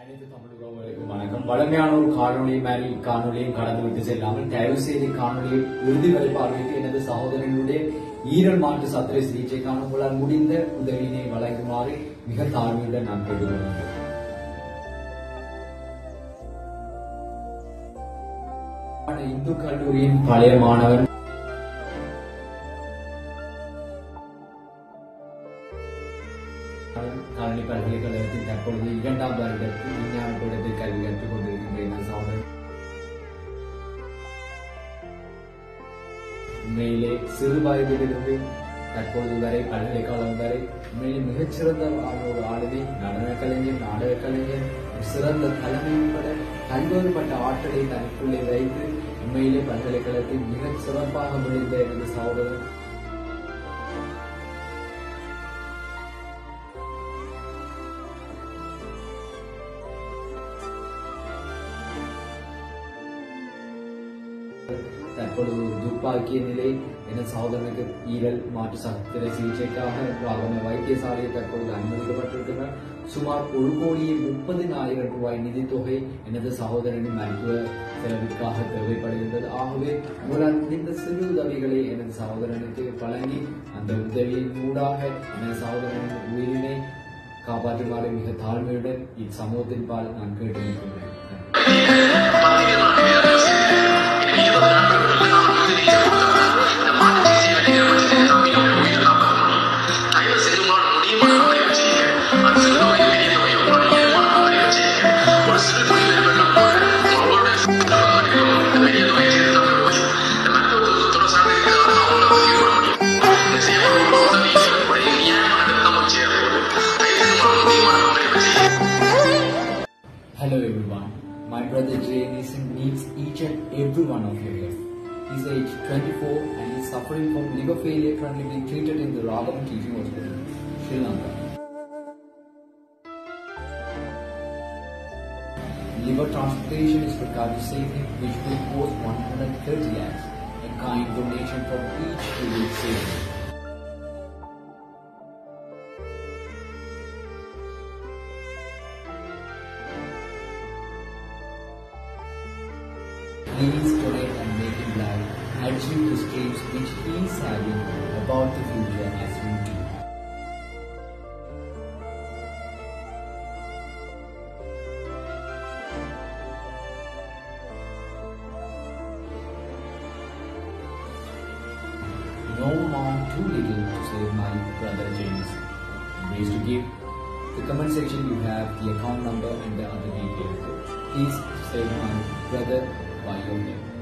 அனைத்து தமிழ் உறவுகளுக்கும் வணக்கம். வளமையான ஒரு காணொலி மாதிரி காணொலியும் கடந்துவிட்டு செல்லாமல் தயவு செய்து காணொலியை இறுதி வரை பார்வையிட்டு எனது சகோதரனுடைய ஈரல் மாற்று சத்திர சிகிச்சைக்கான உங்களால் முடிந்த உதவியினை வழங்குமாறு மிக தாழ்மையுடன் நான் கேட்டுக்கொள்கிறேன். இந்து கல்லூரியின் பழைய மாணவன் காலனி பல்கலைக்கழகத்தில் தற்பொழுது 2ஆம் வருடத்தில் விஞ்ஞான கூடத்தில் கல்வி கற்றுக் கொண்டிருக்கின்றேன். சகோதரன் உண்மையிலே சிறு வயதிலிருந்து தற்பொழுது வரை பல்கலைக்கழகம் வரை உண்மையிலே மிகச்சிறந்த ஒரு ஆளுமை, நடன கலைஞர், நாடக கலைஞர், சிறந்த தலைமை உட்பட பல்வேறுபட்ட ஆற்றலை தனக்குள்ளே வைத்து உண்மையிலே பல்கலைக்கழகத்தில் மிகச் சிறப்பாக முடிந்த எனது சகோதரன் தற்பொழுது துர்பாக்கிய நிலை என சகோதரனுக்கு ஈரல் மாற்று சத்திர சிகிச்சைக்காக ராகம வைத்தியசாலையை தற்பொழுது அனுமதிக்கப்பட்டிருக்கிறார். சுமார் 1,30,00,000 ரூபாய் நிதித்தொகை எனது சகோதரனின் மருத்துவ செலவிற்காக தேவைப்படுகின்றது. ஆகவே உங்களால் முடிந்த சிறு உதவிகளை எனது சகோதரனுக்கு வழங்கி அந்த உதவியின் ஊடாக எனது சகோதரனின் உயிரினை காப்பாற்றுமாறு மிக தாழ்மையுடன் இச்சமூகத்தின் பால் நான் கேட்டுக்கொள்கிறேன். Hello everyone, my brother Jay needs each and every one of you here. He's age 24 and he's suffering from liver failure, currently being treated in the Ragam Teaching Hospital, Sri Lanka. Liver transplantation is required to save him, which will cost 130 lakhs. A kind donation from each will save him. Please donate and make him live, achieve the dreams which he is having about the future as you do. No amount too little to save my brother James. Ways to give. The comment section you have the account number and the other details. Please save my brother by your name.